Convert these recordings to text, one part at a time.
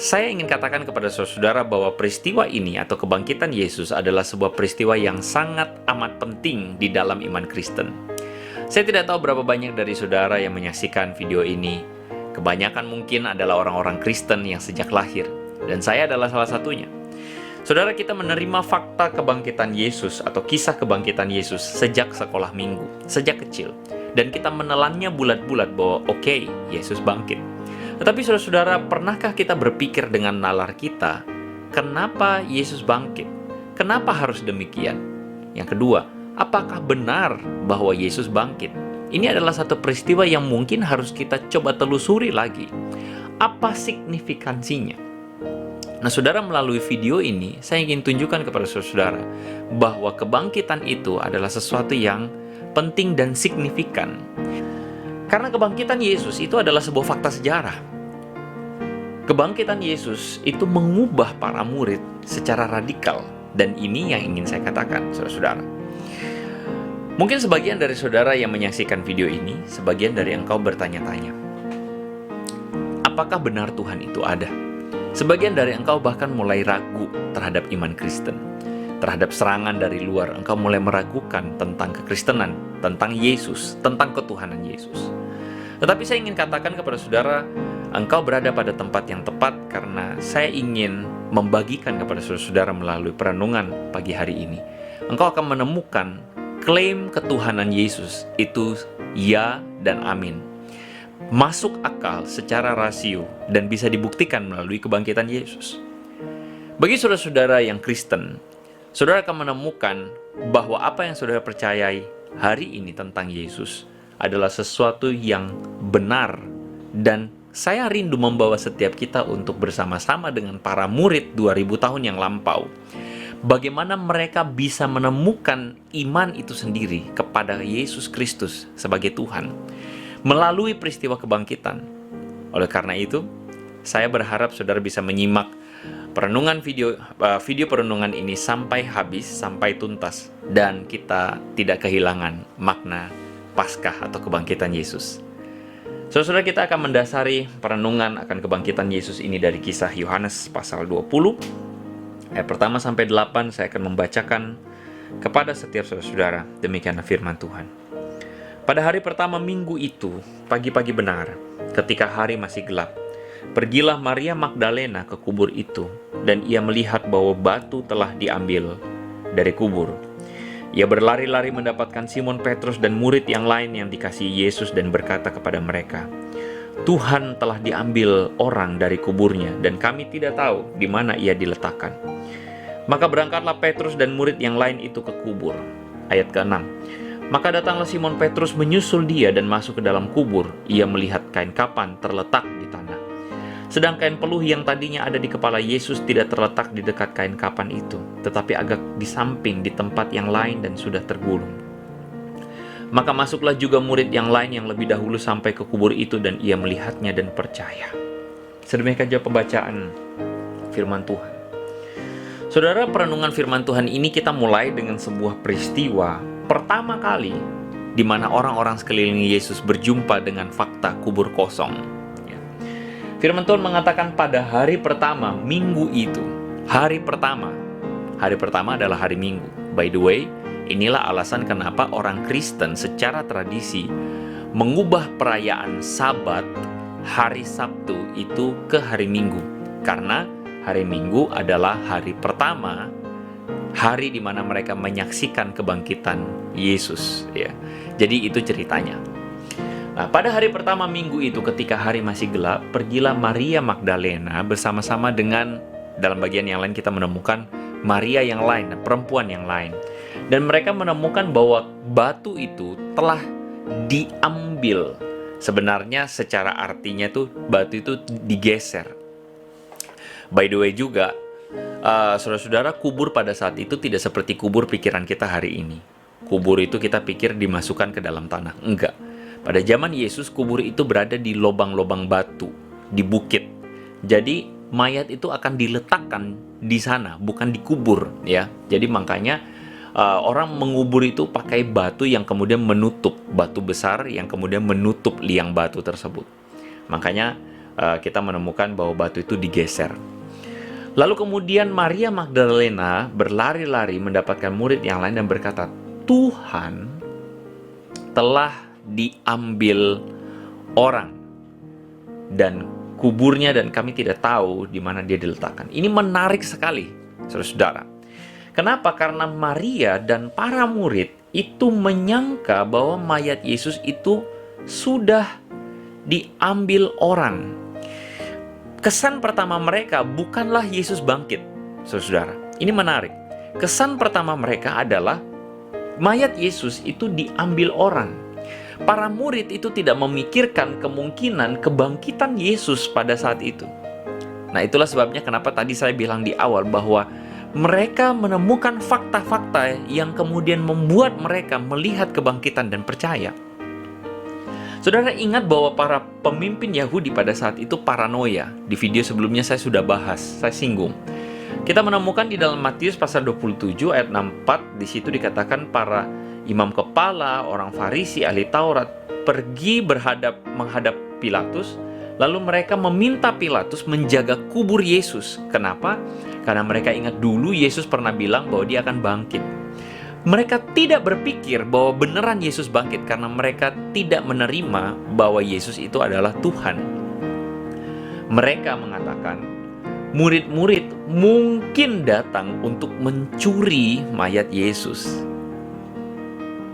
Saya ingin katakan kepada saudara bahwa peristiwa ini atau kebangkitan Yesus adalah sebuah peristiwa yang sangat amat penting di dalam iman Kristen. Saya tidak tahu berapa banyak dari saudara yang menyaksikan video ini. Kebanyakan mungkin adalah orang-orang Kristen yang sejak lahir, dan saya adalah salah satunya. Saudara, kita menerima fakta kebangkitan Yesus atau kisah kebangkitan Yesus sejak sekolah minggu, sejak kecil. Dan kita menelannya bulat-bulat bahwa oke, Yesus bangkit. Tetapi saudara-saudara, pernahkah kita berpikir dengan nalar kita, kenapa Yesus bangkit? Kenapa harus demikian? Yang kedua, apakah benar bahwa Yesus bangkit? Ini adalah satu peristiwa yang mungkin harus kita coba telusuri lagi. Apa signifikansinya? Nah, saudara, melalui video ini, saya ingin tunjukkan kepada saudara bahwa kebangkitan itu adalah sesuatu yang penting dan signifikan. Karena kebangkitan Yesus itu adalah sebuah fakta sejarah. Kebangkitan Yesus itu mengubah para murid secara radikal. Dan ini yang ingin saya katakan, saudara-saudara. Mungkin sebagian dari saudara yang menyaksikan video ini, sebagian dari engkau bertanya-tanya, apakah benar Tuhan itu ada? Sebagian dari engkau bahkan mulai ragu terhadap iman Kristen. Terhadap serangan dari luar, engkau mulai meragukan tentang kekristenan, tentang Yesus, tentang ketuhanan Yesus. Tetapi saya ingin katakan kepada saudara, engkau berada pada tempat yang tepat karena saya ingin membagikan kepada saudara melalui perenungan pagi hari ini. Engkau akan menemukan klaim ketuhanan Yesus itu ya dan amin. Masuk akal secara rasio dan bisa dibuktikan melalui kebangkitan Yesus. Bagi saudara-saudara yang Kristen, saudara akan menemukan bahwa apa yang saudara percayai hari ini tentang Yesus adalah sesuatu yang benar, dan saya rindu membawa setiap kita untuk bersama-sama dengan para murid 2000 tahun yang lampau. Bagaimana mereka bisa menemukan iman itu sendiri kepada Yesus Kristus sebagai Tuhan melalui peristiwa kebangkitan. Oleh karena itu, saya berharap saudara bisa menyimak perenungan video perenungan ini sampai habis, sampai tuntas, dan kita tidak kehilangan makna Paskah atau kebangkitan Yesus. Saudara, kita akan mendasari perenungan akan kebangkitan Yesus ini dari kisah Yohanes pasal 20 ayat pertama sampai 8. Saya akan membacakan kepada setiap saudara-saudara. Demikianlah firman Tuhan. Pada hari pertama minggu itu, pagi-pagi benar, ketika hari masih gelap, pergilah Maria Magdalena ke kubur itu, dan ia melihat bahwa batu telah diambil dari kubur. Ia berlari-lari mendapatkan Simon Petrus dan murid yang lain yang dikasihi Yesus dan berkata kepada mereka, Tuhan telah diambil orang dari kuburnya, dan kami tidak tahu di mana ia diletakkan. Maka berangkatlah Petrus dan murid yang lain itu ke kubur. Ayat ke-6. Maka datanglah Simon Petrus menyusul dia dan masuk ke dalam kubur. Ia melihat kain kapan terletak di tanah. Sedang kain peluh yang tadinya ada di kepala Yesus tidak terletak di dekat kain kapan itu, tetapi agak di samping di tempat yang lain dan sudah tergulung. Maka masuklah juga murid yang lain yang lebih dahulu sampai ke kubur itu, dan ia melihatnya dan percaya. Sedemikian juga pembacaan firman Tuhan. Saudara, perenungan firman Tuhan ini kita mulai dengan sebuah peristiwa pertama kali di mana orang-orang sekeliling Yesus berjumpa dengan fakta kubur kosong. Firman Tuhan mengatakan pada hari pertama minggu itu. Hari pertama adalah hari Minggu. By the way, inilah alasan kenapa orang Kristen secara tradisi mengubah perayaan Sabat hari Sabtu itu ke hari Minggu. Karena hari Minggu adalah hari pertama, hari di mana mereka menyaksikan kebangkitan Yesus. Ya. Jadi itu ceritanya. Nah, pada hari pertama minggu itu ketika hari masih gelap, pergilah Maria Magdalena bersama-sama dengan, dalam bagian yang lain kita menemukan Maria yang lain, perempuan yang lain. Dan mereka menemukan bahwa batu itu telah diambil. Sebenarnya secara artinya tuh batu itu digeser. By the way juga, saudara-saudara, kubur pada saat itu tidak seperti kubur pikiran kita hari ini. Kubur itu kita pikir dimasukkan ke dalam tanah. Enggak. Pada zaman Yesus, kubur itu berada di lobang-lobang batu, di bukit. Jadi mayat itu akan diletakkan di sana, bukan dikubur, ya. Jadi makanya orang mengubur itu pakai batu yang kemudian menutup, batu besar yang kemudian menutup liang batu tersebut. Makanya kita menemukan bahwa batu itu digeser. Lalu kemudian Maria Magdalena berlari-lari mendapatkan murid yang lain dan berkata, Tuhan telah diambil orang dan kuburnya, dan kami tidak tahu di mana dia diletakkan. Ini menarik sekali, saudara-saudara. Kenapa? Karena Maria dan para murid itu menyangka bahwa mayat Yesus itu sudah diambil orang. Kesan pertama mereka bukanlah Yesus bangkit, saudara. Ini menarik. Kesan pertama mereka adalah mayat Yesus itu diambil orang. Para murid itu tidak memikirkan kemungkinan kebangkitan Yesus pada saat itu. Nah, itulah sebabnya kenapa tadi saya bilang di awal bahwa mereka menemukan fakta-fakta yang kemudian membuat mereka melihat kebangkitan dan percaya. Saudara ingat bahwa para pemimpin Yahudi pada saat itu paranoia. Di video sebelumnya saya sudah bahas, saya singgung. Kita menemukan di dalam Matius pasal 27 ayat 64, di situ dikatakan para imam kepala, orang Farisi, ahli Taurat pergi menghadap Pilatus, lalu mereka meminta Pilatus menjaga kubur Yesus. Kenapa? Karena mereka ingat dulu Yesus pernah bilang bahwa dia akan bangkit. Mereka tidak berpikir bahwa beneran Yesus bangkit karena mereka tidak menerima bahwa Yesus itu adalah Tuhan. Mereka mengatakan, murid-murid mungkin datang untuk mencuri mayat Yesus.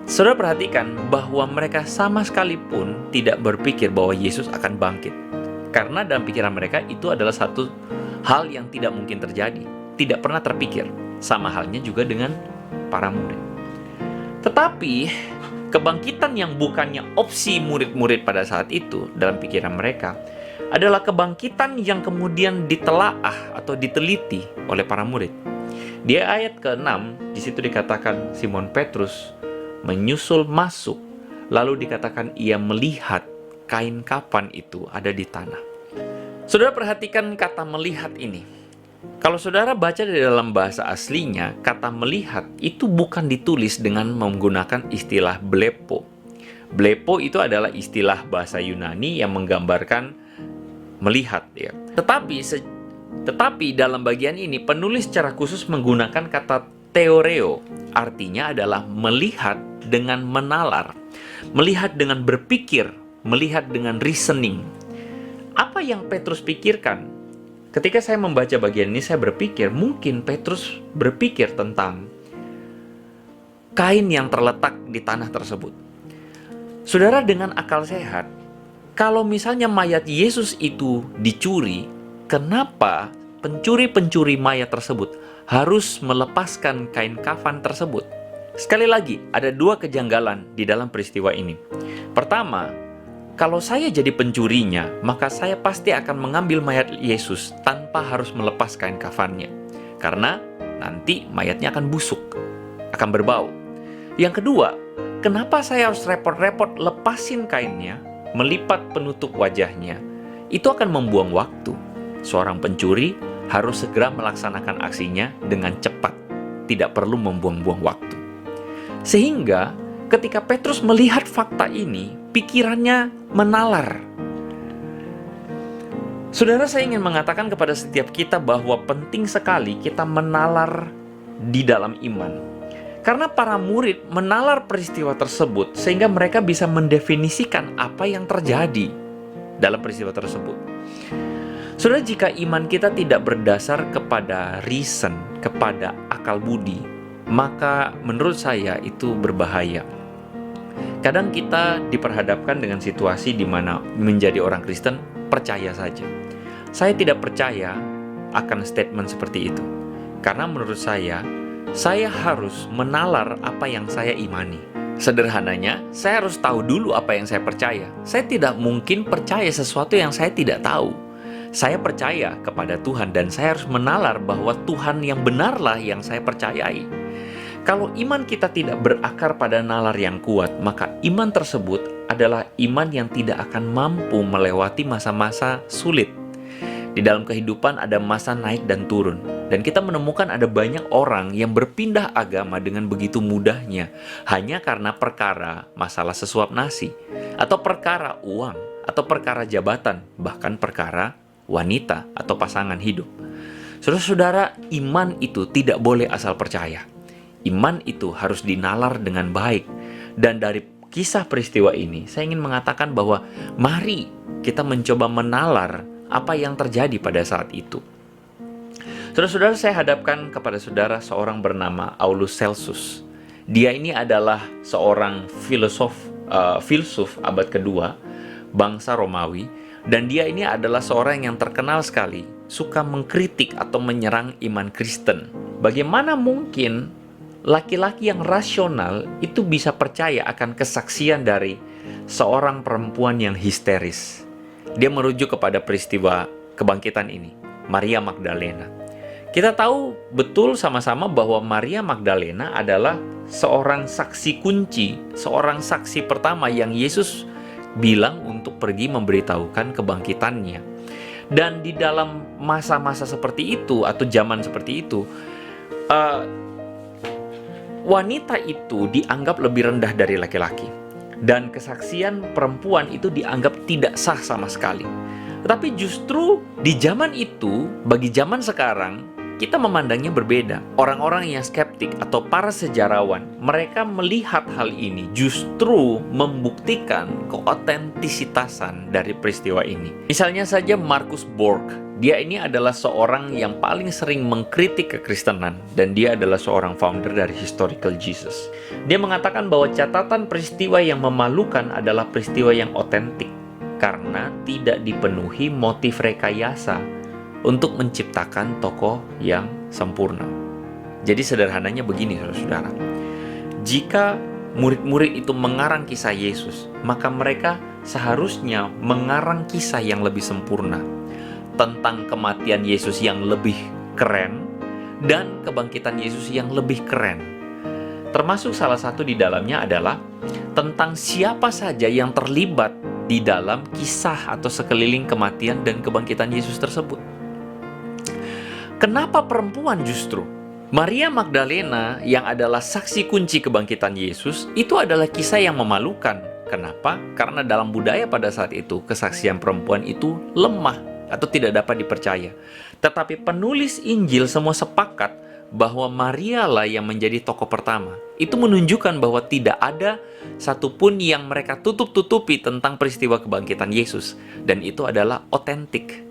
Saudara perhatikan bahwa mereka sama sekali pun tidak berpikir bahwa Yesus akan bangkit. Karena dalam pikiran mereka itu adalah satu hal yang tidak mungkin terjadi. Tidak pernah terpikir. Sama halnya juga dengan para murid. Tetapi kebangkitan yang bukannya opsi murid-murid pada saat itu dalam pikiran mereka adalah kebangkitan yang kemudian ditelaah atau diteliti oleh para murid. Di ayat ke-6 di situ dikatakan Simon Petrus menyusul masuk, lalu dikatakan ia melihat kain kafan itu ada di tanah. Saudara perhatikan kata melihat ini. Kalau saudara baca di dalam bahasa aslinya, kata melihat itu bukan ditulis dengan menggunakan istilah blepo. Blepo itu adalah istilah bahasa Yunani yang menggambarkan melihat, ya. Tetapi dalam bagian ini penulis secara khusus menggunakan kata theoreo, artinya adalah melihat dengan menalar, melihat dengan berpikir, melihat dengan reasoning. Apa yang Petrus pikirkan? Ketika saya membaca bagian ini, saya berpikir mungkin Petrus berpikir tentang kain yang terletak di tanah tersebut. Saudara, dengan akal sehat, kalau misalnya mayat Yesus itu dicuri, kenapa pencuri-pencuri mayat tersebut harus melepaskan kain kafan tersebut? Sekali lagi, ada dua kejanggalan di dalam peristiwa ini. Pertama, kalau saya jadi pencurinya, maka saya pasti akan mengambil mayat Yesus tanpa harus melepas kain kafannya. Karena nanti mayatnya akan busuk, akan berbau. Yang kedua, kenapa saya harus repot-repot lepasin kainnya, melipat penutup wajahnya? Itu akan membuang waktu. Seorang pencuri harus segera melaksanakan aksinya dengan cepat, tidak perlu membuang-buang waktu. Sehingga ketika Petrus melihat fakta ini, pikirannya menalar. Saudara, saya ingin mengatakan kepada setiap kita bahwa penting sekali kita menalar di dalam iman. Karena para murid menalar peristiwa tersebut sehingga mereka bisa mendefinisikan apa yang terjadi dalam peristiwa tersebut. Saudara, jika iman kita tidak berdasar kepada reason, kepada akal budi, maka menurut saya itu berbahaya. Kadang kita diperhadapkan dengan situasi di mana menjadi orang Kristen percaya saja. Saya tidak percaya akan statement seperti itu. Karena menurut saya harus menalar apa yang saya imani. Sederhananya, saya harus tahu dulu apa yang saya percaya. Saya tidak mungkin percaya sesuatu yang saya tidak tahu. Saya percaya kepada Tuhan dan saya harus menalar bahwa Tuhan yang benarlah yang saya percayai. Kalau iman kita tidak berakar pada nalar yang kuat, maka iman tersebut adalah iman yang tidak akan mampu melewati masa-masa sulit. Di dalam kehidupan ada masa naik dan turun. Dan kita menemukan ada banyak orang yang berpindah agama dengan begitu mudahnya hanya karena perkara masalah sesuap nasi, atau perkara uang, atau perkara jabatan, bahkan perkara wanita atau pasangan hidup. Saudara-saudara, iman itu tidak boleh asal percaya. Iman itu harus dinalar dengan baik. Dan dari kisah peristiwa ini, saya ingin mengatakan bahwa mari kita mencoba menalar apa yang terjadi pada saat itu. Saudara-saudara, saya hadapkan kepada saudara seorang bernama Aulus Celsus. Dia ini adalah seorang filsuf abad kedua, bangsa Romawi, dan dia ini adalah seorang yang terkenal sekali suka mengkritik atau menyerang iman Kristen. Bagaimana mungkin laki-laki yang rasional itu bisa percaya akan kesaksian dari seorang perempuan yang histeris? Dia merujuk kepada peristiwa kebangkitan ini, Maria Magdalena. Kita tahu betul sama-sama bahwa Maria Magdalena adalah seorang saksi kunci, seorang saksi pertama yang Yesus bilang untuk pergi memberitahukan kebangkitannya. Dan di dalam masa-masa seperti itu atau zaman seperti itu, wanita itu dianggap lebih rendah dari laki-laki, dan kesaksian perempuan itu dianggap tidak sah sama sekali. Tetapi justru di zaman itu, bagi zaman sekarang, kita memandangnya berbeda. Orang-orang yang skeptik atau para sejarawan, mereka melihat hal ini justru membuktikan keotentisitasan dari peristiwa ini. Misalnya saja Marcus Borg. Dia ini adalah seorang yang paling sering mengkritik kekristenan, dan dia adalah seorang founder dari Historical Jesus. Dia mengatakan bahwa catatan peristiwa yang memalukan adalah peristiwa yang otentik, karena tidak dipenuhi motif rekayasa untuk menciptakan tokoh yang sempurna. Jadi sederhananya begini, saudara-saudara. Jika murid-murid itu mengarang kisah Yesus, maka mereka seharusnya mengarang kisah yang lebih sempurna tentang kematian Yesus yang lebih keren dan kebangkitan Yesus yang lebih keren. Termasuk salah satu di dalamnya adalah tentang siapa saja yang terlibat di dalam kisah atau sekeliling kematian dan kebangkitan Yesus tersebut. Kenapa perempuan justru? Maria Magdalena yang adalah saksi kunci kebangkitan Yesus itu adalah kisah yang memalukan. Kenapa? Karena dalam budaya pada saat itu, kesaksian perempuan itu lemah atau tidak dapat dipercaya. Tetapi penulis Injil semua sepakat bahwa Maria lah yang menjadi tokoh pertama. Itu menunjukkan bahwa tidak ada satupun yang mereka tutup-tutupi tentang peristiwa kebangkitan Yesus. Dan itu adalah otentik.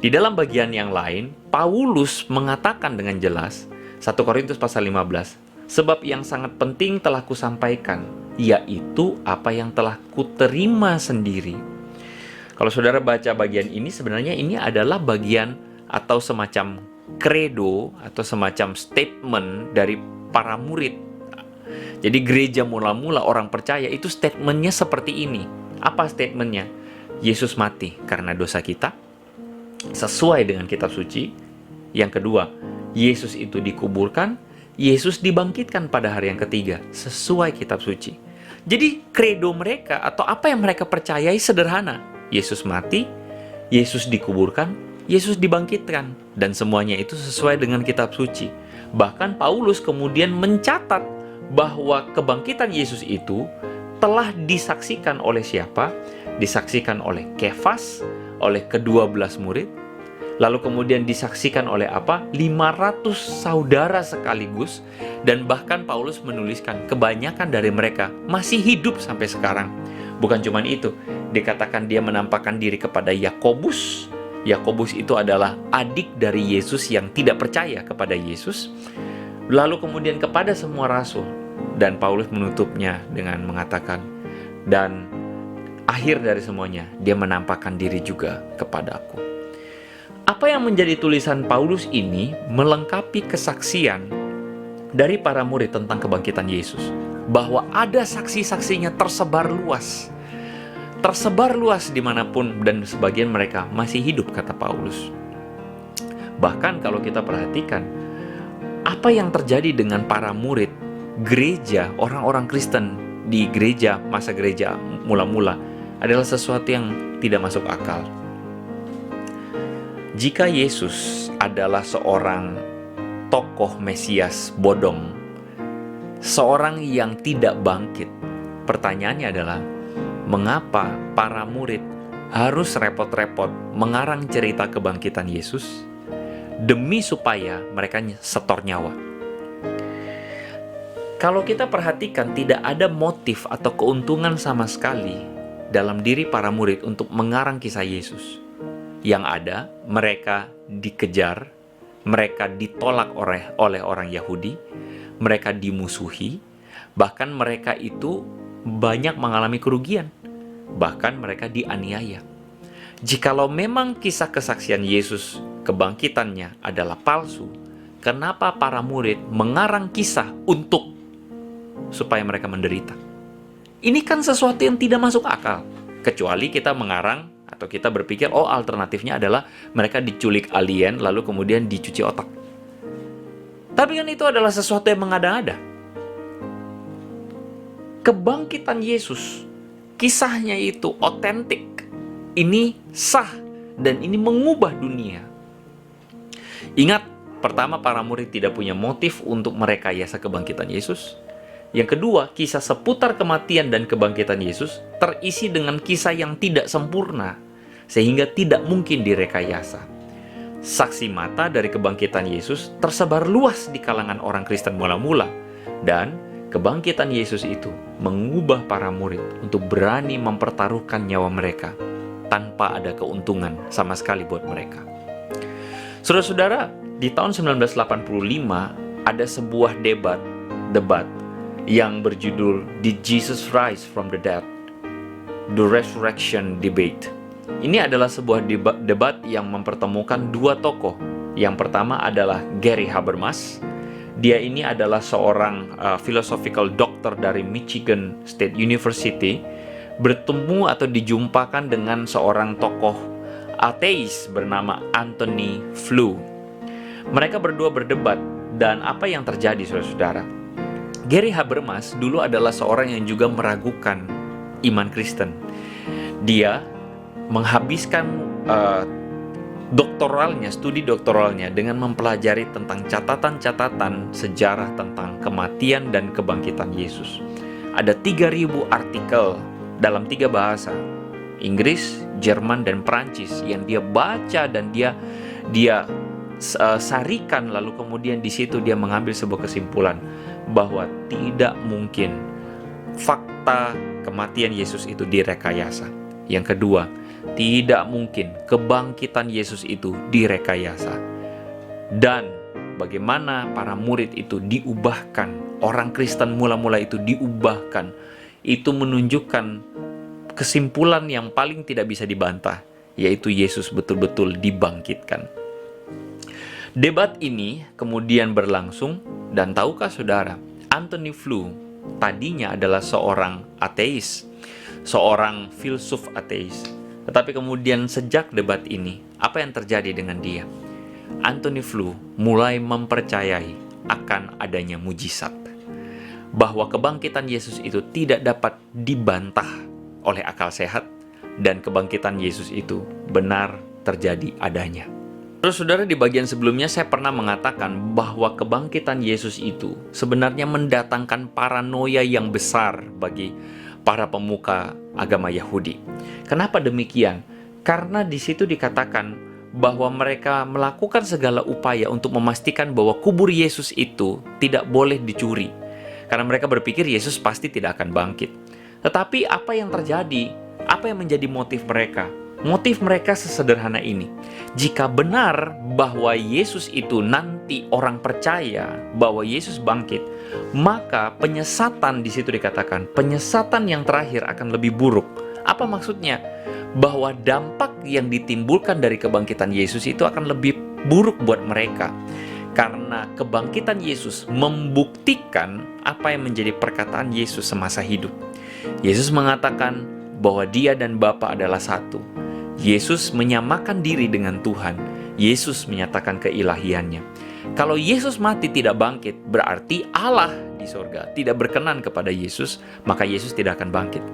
Di dalam bagian yang lain, Paulus mengatakan dengan jelas, 1 Korintus pasal 15, sebab yang sangat penting telah kusampaikan, yaitu apa yang telah kuterima sendiri. Kalau saudara baca bagian ini, sebenarnya ini adalah bagian atau semacam credo atau semacam statement dari para murid. Jadi gereja mula-mula orang percaya itu statementnya seperti ini. Apa statementnya? Yesus mati karena dosa kita, sesuai dengan kitab suci. Yang kedua, Yesus itu dikuburkan, Yesus dibangkitkan pada hari yang ketiga, sesuai kitab suci. Jadi credo mereka atau apa yang mereka percayai sederhana. Yesus mati, Yesus dikuburkan, Yesus dibangkitkan, dan semuanya itu sesuai dengan kitab suci. Bahkan Paulus kemudian mencatat bahwa kebangkitan Yesus itu telah disaksikan oleh siapa? Disaksikan oleh Kefas, oleh ke-12 murid, lalu kemudian disaksikan oleh apa? 500 saudara sekaligus, dan bahkan Paulus menuliskan kebanyakan dari mereka masih hidup sampai sekarang. Bukan cuma itu, dikatakan dia menampakkan diri kepada Yakobus. Yakobus itu adalah adik dari Yesus yang tidak percaya kepada Yesus. Lalu kemudian kepada semua rasul, dan Paulus menutupnya dengan mengatakan, dan akhir dari semuanya, dia menampakkan diri juga kepadaku. Apa yang menjadi tulisan Paulus ini melengkapi kesaksian dari para murid tentang kebangkitan Yesus. Bahwa ada saksi-saksinya tersebar luas. Tersebar luas dimanapun, dan sebagian mereka masih hidup, kata Paulus. Bahkan kalau kita perhatikan, apa yang terjadi dengan para murid gereja, orang-orang Kristen di gereja, masa gereja mula-mula, adalah sesuatu yang tidak masuk akal. Jika Yesus adalah seorang tokoh Mesias bodong, seorang yang tidak bangkit, pertanyaannya adalah, mengapa para murid harus repot-repot mengarang cerita kebangkitan Yesus demi supaya mereka setor nyawa. Kalau kita perhatikan, tidak ada motif atau keuntungan sama sekali dalam diri para murid untuk mengarang kisah Yesus. Yang ada, mereka dikejar, mereka ditolak oleh orang Yahudi, mereka dimusuhi, bahkan mereka itu banyak mengalami kerugian, bahkan mereka dianiaya. Jikalau memang kisah kesaksian Yesus kebangkitannya adalah palsu, kenapa para murid mengarang kisah supaya mereka menderita? Ini kan sesuatu yang tidak masuk akal. Kecuali kita mengarang atau kita berpikir, alternatifnya adalah mereka diculik alien lalu kemudian dicuci otak. Tapi kan itu adalah sesuatu yang mengada-ada. Kebangkitan Yesus, kisahnya itu otentik. Ini sah dan ini mengubah dunia. Ingat, pertama, para murid tidak punya motif untuk merekayasa kebangkitan Yesus. Yang kedua, kisah seputar kematian dan kebangkitan Yesus terisi dengan kisah yang tidak sempurna, sehingga tidak mungkin direkayasa. Saksi mata dari kebangkitan Yesus tersebar luas di kalangan orang Kristen mula-mula, dan kebangkitan Yesus itu mengubah para murid untuk berani mempertaruhkan nyawa mereka tanpa ada keuntungan sama sekali buat mereka. Saudara-saudara, di tahun 1985 ada sebuah debat yang berjudul Did Jesus Rise from the Dead? The Resurrection Debate. Ini adalah sebuah debat yang mempertemukan dua tokoh. Yang pertama adalah Gary Habermas. Dia ini adalah seorang philosophical doctor dari Michigan State University, bertemu atau dijumpakan dengan seorang tokoh ateis bernama Anthony Flew. Mereka berdua berdebat, dan apa yang terjadi, saudara-saudara? Gary Habermas dulu adalah seorang yang juga meragukan iman Kristen. Dia menghabiskan studi doktoralnya dengan mempelajari tentang catatan-catatan sejarah tentang kematian dan kebangkitan Yesus. Ada 3.000 artikel dalam 3 bahasa, Inggris, Jerman, dan Perancis, yang dia baca dan dia sarikan, lalu kemudian di situ dia mengambil sebuah kesimpulan bahwa tidak mungkin fakta kematian Yesus itu direkayasa. Yang kedua, tidak mungkin kebangkitan Yesus itu direkayasa. Dan bagaimana para murid itu diubahkan, orang Kristen mula-mula itu diubahkan, itu menunjukkan kesimpulan yang paling tidak bisa dibantah, yaitu Yesus betul-betul dibangkitkan. Debat ini kemudian berlangsung, dan tahukah saudara, Anthony Flew tadinya adalah seorang ateis, seorang filsuf ateis. Tetapi kemudian sejak debat ini, apa yang terjadi dengan dia? Anthony Flew mulai mempercayai akan adanya mujizat, bahwa kebangkitan Yesus itu tidak dapat dibantah oleh akal sehat, dan kebangkitan Yesus itu benar terjadi adanya. Terus saudara, di bagian sebelumnya saya pernah mengatakan bahwa kebangkitan Yesus itu sebenarnya mendatangkan paranoia yang besar bagi para pemuka agama Yahudi. Kenapa demikian? Karena di situ dikatakan bahwa mereka melakukan segala upaya untuk memastikan bahwa kubur Yesus itu tidak boleh dicuri. Karena mereka berpikir Yesus pasti tidak akan bangkit. Tetapi apa yang terjadi? Apa yang menjadi motif mereka? Motif mereka sesederhana ini. Jika benar bahwa Yesus itu nanti orang percaya bahwa Yesus bangkit, maka penyesatan di situ dikatakan, penyesatan yang terakhir akan lebih buruk. Apa maksudnya? Bahwa dampak yang ditimbulkan dari kebangkitan Yesus itu akan lebih buruk buat mereka. Karena kebangkitan Yesus membuktikan apa yang menjadi perkataan Yesus semasa hidup. Yesus mengatakan bahwa Dia dan Bapa adalah satu. Yesus menyamakan diri dengan Tuhan. Yesus menyatakan keilahiannya. Kalau Yesus mati tidak bangkit, berarti Allah di sorga tidak berkenan kepada Yesus, maka Yesus tidak akan bangkit.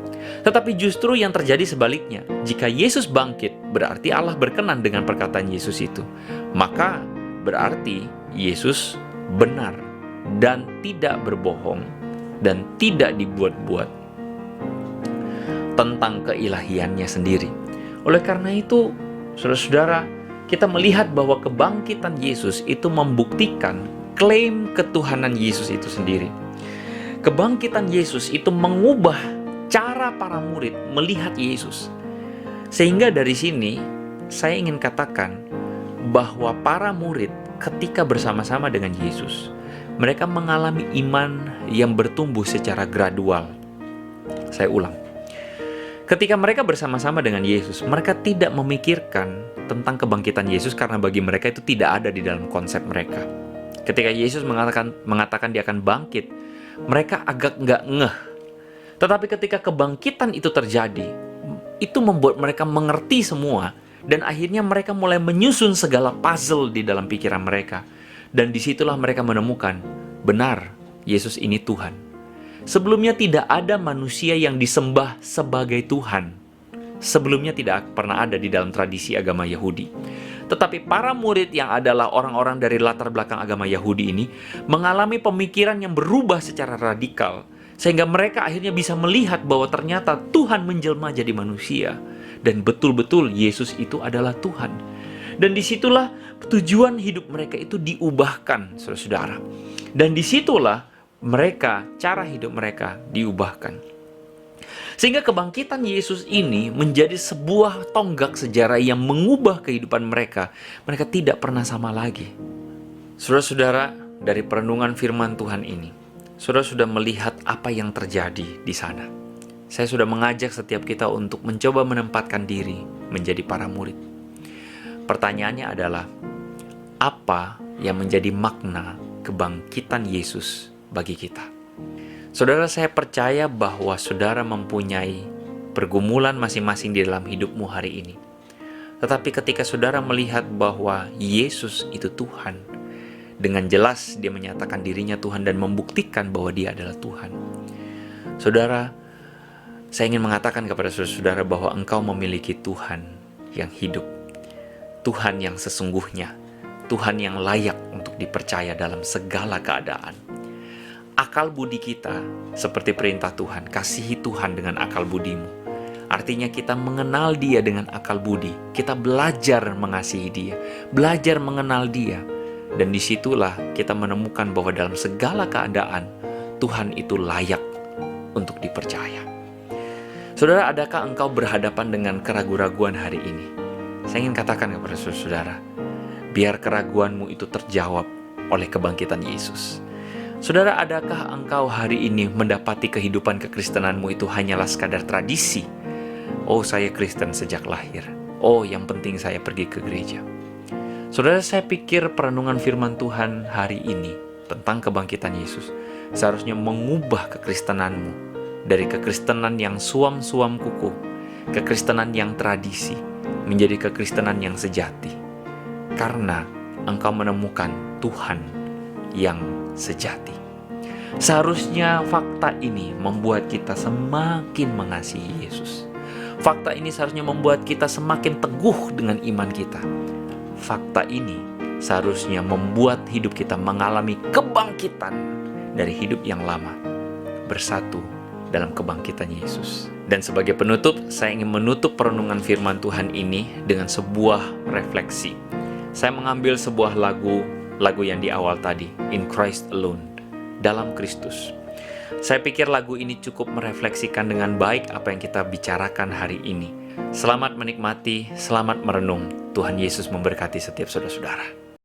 Tetapi justru yang terjadi sebaliknya. Jika Yesus bangkit, berarti Allah berkenan dengan perkataan Yesus itu. Maka berarti Yesus benar dan tidak berbohong dan tidak dibuat-buat tentang keilahiannya sendiri. Oleh karena itu, saudara-saudara, kita melihat bahwa kebangkitan Yesus itu membuktikan klaim ketuhanan Yesus itu sendiri. Kebangkitan Yesus itu mengubah cara para murid melihat Yesus. Sehingga dari sini, saya ingin katakan bahwa para murid ketika bersama-sama dengan Yesus, mereka mengalami iman yang bertumbuh secara gradual. Saya ulang. Ketika mereka bersama-sama dengan Yesus, mereka tidak memikirkan tentang kebangkitan Yesus karena bagi mereka itu tidak ada di dalam konsep mereka. Ketika Yesus mengatakan dia akan bangkit, mereka agak nggak ngeh. Tetapi ketika kebangkitan itu terjadi, itu membuat mereka mengerti semua, dan akhirnya mereka mulai menyusun segala puzzle di dalam pikiran mereka. Dan disitulah mereka menemukan, benar, Yesus ini Tuhan. Sebelumnya tidak ada manusia yang disembah sebagai Tuhan. Sebelumnya tidak pernah ada di dalam tradisi agama Yahudi. Tetapi para murid yang adalah orang-orang dari latar belakang agama Yahudi ini mengalami pemikiran yang berubah secara radikal, sehingga mereka akhirnya bisa melihat bahwa ternyata Tuhan menjelma jadi manusia, dan betul-betul Yesus itu adalah Tuhan. Dan disitulah tujuan hidup mereka itu diubahkan, saudara-saudara. Dan disitulah cara hidup mereka diubahkan. Sehingga kebangkitan Yesus ini menjadi sebuah tonggak sejarah yang mengubah kehidupan mereka. Mereka tidak pernah sama lagi. Saudara-saudara, dari perenungan firman Tuhan ini, saudara sudah melihat apa yang terjadi di sana. Saya sudah mengajak setiap kita untuk mencoba menempatkan diri menjadi para murid. Pertanyaannya adalah, apa yang menjadi makna kebangkitan Yesus bagi kita? Saudara, saya percaya bahwa saudara mempunyai pergumulan masing-masing di dalam hidupmu hari ini. Tetapi ketika saudara melihat bahwa Yesus itu Tuhan, dengan jelas dia menyatakan dirinya Tuhan dan membuktikan bahwa dia adalah Tuhan. Saudara, saya ingin mengatakan kepada saudara bahwa engkau memiliki Tuhan yang hidup, Tuhan yang sesungguhnya, Tuhan yang layak untuk dipercaya dalam segala keadaan. Akal budi kita, seperti perintah Tuhan, kasihi Tuhan dengan akal budimu. Artinya kita mengenal dia dengan akal budi. Kita belajar mengasihi dia, belajar mengenal dia. Dan disitulah kita menemukan bahwa dalam segala keadaan, Tuhan itu layak untuk dipercaya. Saudara, adakah engkau berhadapan dengan keraguan-raguan hari ini? Saya ingin katakan kepada saudara, biar keraguanmu itu terjawab oleh kebangkitan Yesus. Saudara, adakah engkau hari ini mendapati kehidupan kekristenanmu itu hanyalah sekadar tradisi? Oh, saya Kristen sejak lahir. Oh, yang penting saya pergi ke gereja. Saudara, saya pikir perenungan firman Tuhan hari ini tentang kebangkitan Yesus seharusnya mengubah kekristenanmu dari kekristenan yang suam-suam kuku, kekristenan yang tradisi, menjadi kekristenan yang sejati. Karena engkau menemukan Tuhan yang sejati. Seharusnya fakta ini membuat kita semakin mengasihi Yesus. Fakta ini seharusnya membuat kita semakin teguh dengan iman kita. Fakta ini seharusnya membuat hidup kita mengalami kebangkitan dari hidup yang lama, bersatu dalam kebangkitan Yesus. Dan sebagai penutup, saya ingin menutup perenungan firman Tuhan ini dengan sebuah refleksi. Saya mengambil sebuah lagu yang di awal tadi, In Christ Alone, dalam Kristus. Saya pikir lagu ini cukup merefleksikan dengan baik apa yang kita bicarakan hari ini. Selamat menikmati, selamat merenung. Tuhan Yesus memberkati setiap saudara-saudara.